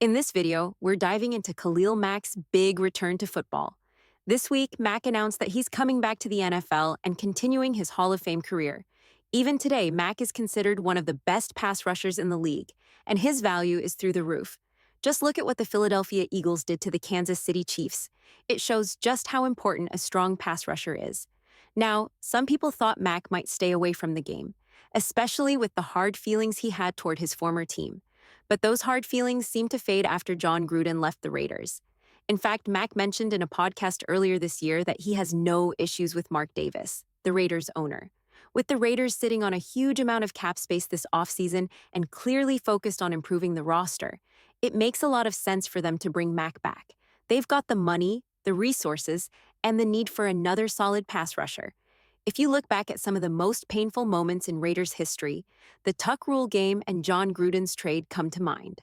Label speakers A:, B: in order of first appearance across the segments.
A: In this video, we're diving into Khalil Mack's big return to football. This week, Mack announced that he's coming back to the NFL and continuing his Hall of Fame career. Even today, Mack is considered one of the best pass rushers in the league, and his value is through the roof. Just look at what the Philadelphia Eagles did to the Kansas City Chiefs. It shows just how important a strong pass rusher is. Now, some people thought Mack might stay away from the game, especially with the hard feelings he had toward his former team. But those hard feelings seemed to fade after John Gruden left the Raiders. In fact, Mack mentioned in a podcast earlier this year that he has no issues with Mark Davis, the Raiders' owner. With the Raiders sitting on a huge amount of cap space this offseason and clearly focused on improving the roster, it makes a lot of sense for them to bring Mack back. They've got the money, the resources, and the need for another solid pass rusher. If you look back at some of the most painful moments in Raiders history, the Tuck Rule game and John Gruden's trade come to mind.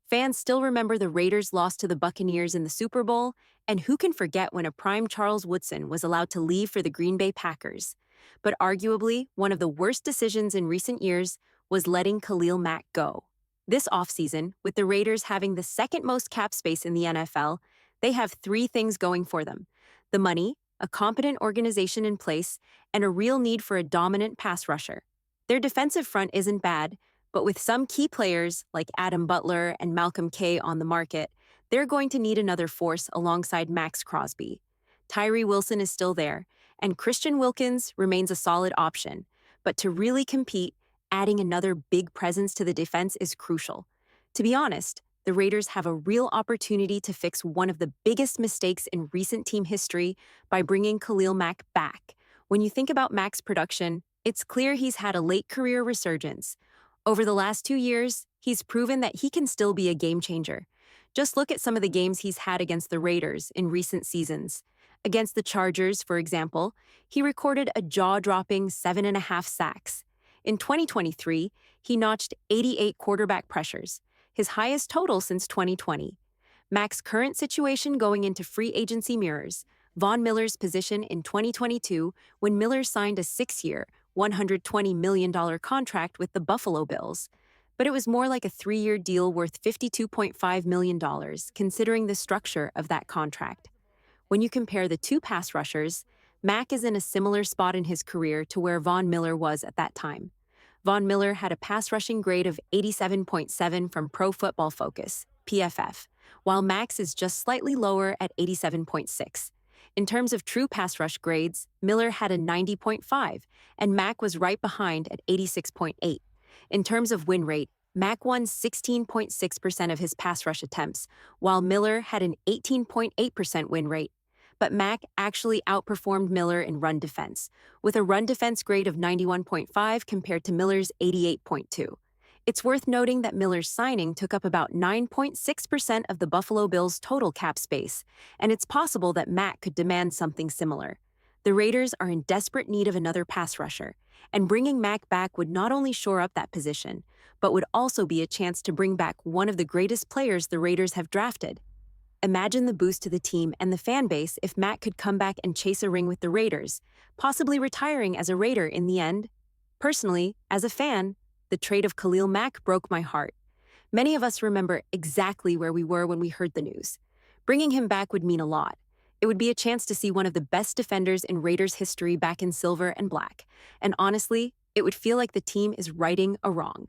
A: Fans still remember the Raiders' loss to the Buccaneers in the Super Bowl, and who can forget when a prime Charles Woodson was allowed to leave for the Green Bay Packers? But arguably, one of the worst decisions in recent years was letting Khalil Mack go. This offseason, with the Raiders having the second most cap space in the NFL, they have three things going for them: the money, a competent organization in place, and a real need for a dominant pass rusher. Their defensive front isn't bad, but with some key players like Adam Butler and Malcolm Kay on the market, they're going to need another force alongside Max Crosby. Tyree Wilson is still there, and Christian Wilkins remains a solid option. But to really compete, adding another big presence to the defense is crucial. To be honest, the Raiders have a real opportunity to fix one of the biggest mistakes in recent team history by bringing Khalil Mack back. When you think about Mack's production, it's clear he's had a late career resurgence. Over the last 2 years, he's proven that he can still be a game changer. Just look at some of the games he's had against the Raiders in recent seasons. Against the Chargers, for example, he recorded a jaw-dropping 7.5 sacks. In 2023, he notched 88 quarterback pressures, his highest total since 2020. Mack's current situation going into free agency mirrors Von Miller's position in 2022 when Miller signed a 6-year, $120 million contract with the Buffalo Bills. But it was more like a 3-year deal worth $52.5 million, considering the structure of that contract. When you compare the two pass rushers, Mack is in a similar spot in his career to where Von Miller was at that time. Von Miller had a pass rushing grade of 87.7 from Pro Football Focus, PFF, while Mack's is just slightly lower at 87.6. In terms of true pass rush grades, Miller had a 90.5, and Mack was right behind at 86.8. In terms of win rate, Mack won 16.6% of his pass rush attempts, while Miller had an 18.8% win rate. But Mack actually outperformed Miller in run defense, with a run defense grade of 91.5 compared to Miller's 88.2. It's worth noting that Miller's signing took up about 9.6% of the Buffalo Bills' total cap space, and it's possible that Mack could demand something similar. The Raiders are in desperate need of another pass rusher, and bringing Mack back would not only shore up that position, but would also be a chance to bring back one of the greatest players the Raiders have drafted. Imagine the boost to the team and the fan base if Mack could come back and chase a ring with the Raiders, possibly retiring as a Raider in the end. Personally, as a fan, the trade of Khalil Mack broke my heart. Many of us remember exactly where we were when we heard the news. Bringing him back would mean a lot. It would be a chance to see one of the best defenders in Raiders history back in silver and black. And honestly, it would feel like the team is righting a wrong.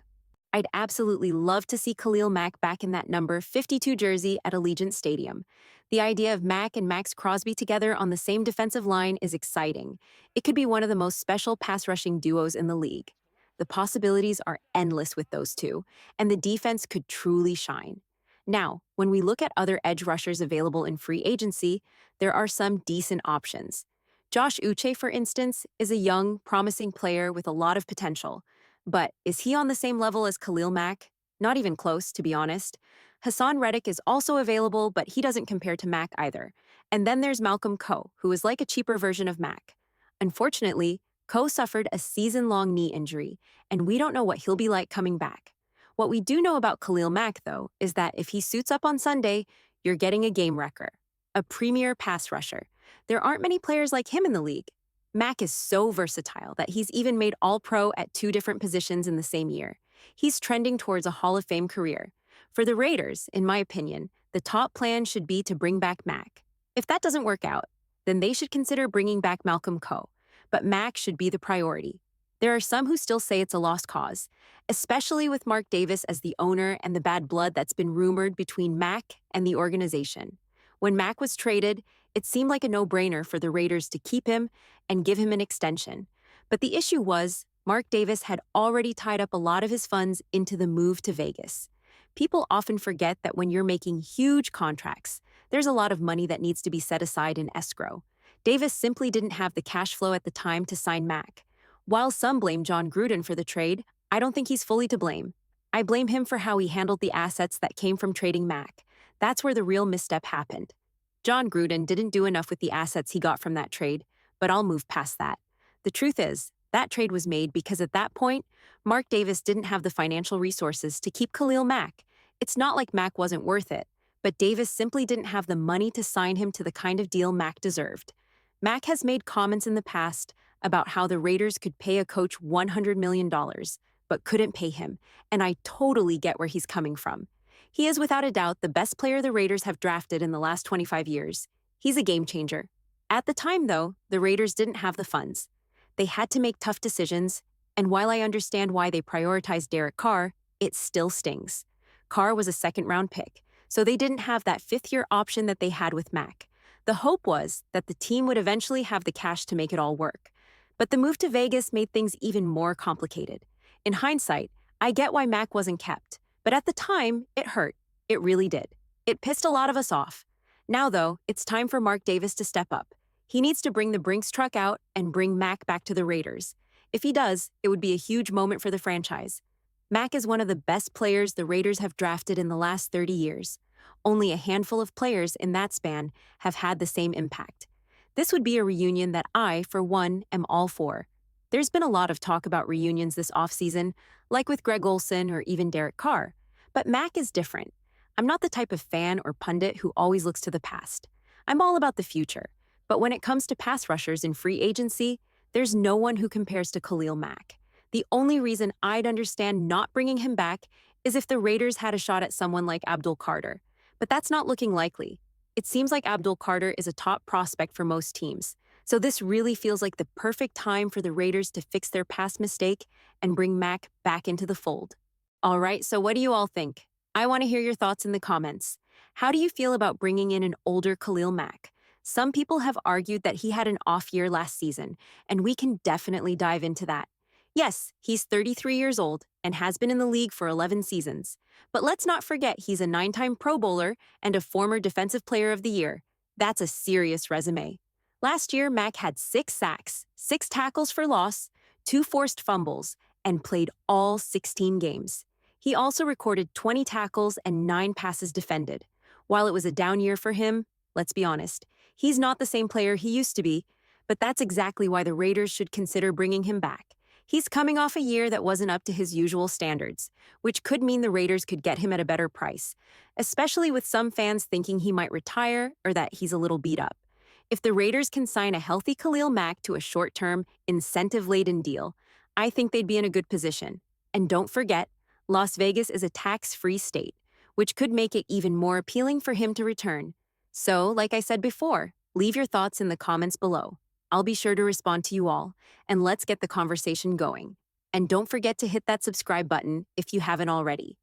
A: I'd absolutely love to see Khalil Mack back in that number 52 jersey at Allegiant Stadium. The idea of Mack and Max Crosby together on the same defensive line is exciting. It could be one of the most special pass-rushing duos in the league. The possibilities are endless with those two, and the defense could truly shine. Now, when we look at other edge rushers available in free agency, there are some decent options. Josh Uche, for instance, is a young, promising player with a lot of potential. But is he on the same level as Khalil Mack? Not even close, to be honest. Hassan Reddick is also available, but he doesn't compare to Mack either. And then there's Malcolm Coe, who is like a cheaper version of Mack. Unfortunately, Coe suffered a season-long knee injury, and we don't know what he'll be like coming back. What we do know about Khalil Mack, though, is that if he suits up on Sunday, you're getting a game wrecker, a premier pass rusher. There aren't many players like him in the league. Mack is so versatile that he's even made All-Pro at 2 different positions in the same year. He's trending towards a Hall of Fame career. For the Raiders, in my opinion, the top plan should be to bring back Mack. If that doesn't work out, then they should consider bringing back Malcolm Coe, but Mack should be the priority. There are some who still say it's a lost cause, especially with Mark Davis as the owner and the bad blood that's been rumored between Mack and the organization. When Mack was traded, it seemed like a no-brainer for the Raiders to keep him and give him an extension. But the issue was, Mark Davis had already tied up a lot of his funds into the move to Vegas. People often forget that when you're making huge contracts, there's a lot of money that needs to be set aside in escrow. Davis simply didn't have the cash flow at the time to sign Mack. While some blame John Gruden for the trade, I don't think he's fully to blame. I blame him for how he handled the assets that came from trading Mack. That's where the real misstep happened. John Gruden didn't do enough with the assets he got from that trade, but I'll move past that. The truth is, that trade was made because at that point, Mark Davis didn't have the financial resources to keep Khalil Mack. It's not like Mack wasn't worth it, but Davis simply didn't have the money to sign him to the kind of deal Mack deserved. Mack has made comments in the past about how the Raiders could pay a coach $100 million, but couldn't pay him, and I totally get where he's coming from. He is without a doubt the best player the Raiders have drafted in the last 25 years. He's a game changer. At the time, though, the Raiders didn't have the funds. They had to make tough decisions, and while I understand why they prioritized Derek Carr, it still stings. Carr was a second-round pick, so they didn't have that fifth-year option that they had with Mack. The hope was that the team would eventually have the cash to make it all work. But the move to Vegas made things even more complicated. In hindsight, I get why Mack wasn't kept, but at the time, it hurt. It really did. It pissed a lot of us off. Now, though, it's time for Mark Davis to step up. He needs to bring the Brinks truck out and bring Mack back to the Raiders. If he does, it would be a huge moment for the franchise. Mack is one of the best players the Raiders have drafted in the last 30 years. Only a handful of players in that span have had the same impact. This would be a reunion that I, for one, am all for. There's been a lot of talk about reunions this offseason, like with Greg Olsen or even Derek Carr. But Mack is different. I'm not the type of fan or pundit who always looks to the past. I'm all about the future. But when it comes to pass rushers in free agency, there's no one who compares to Khalil Mack. The only reason I'd understand not bringing him back is if the Raiders had a shot at someone like Abdul Carter. But that's not looking likely. It seems like Abdul Carter is a top prospect for most teams. So this really feels like the perfect time for the Raiders to fix their past mistake and bring Mack back into the fold. All right, so what do you all think? I want to hear your thoughts in the comments. How do you feel about bringing in an older Khalil Mack? Some people have argued that he had an off year last season, and we can definitely dive into that. Yes, he's 33 years old and has been in the league for 11 seasons. But let's not forget he's a 9-time Pro Bowler and a former Defensive Player of the Year. That's a serious resume. Last year, Mack had 6 sacks, 6 tackles for loss, 2 forced fumbles, and played all 16 games. He also recorded 20 tackles and 9 passes defended. While it was a down year for him, let's be honest, he's not the same player he used to be, but that's exactly why the Raiders should consider bringing him back. He's coming off a year that wasn't up to his usual standards, which could mean the Raiders could get him at a better price, especially with some fans thinking he might retire or that he's a little beat up. If the Raiders can sign a healthy Khalil Mack to a short-term, incentive-laden deal, I think they'd be in a good position. And don't forget, Las Vegas is a tax-free state, which could make it even more appealing for him to return. So, like I said before, leave your thoughts in the comments below. I'll be sure to respond to you all, and let's get the conversation going. And don't forget to hit that subscribe button if you haven't already.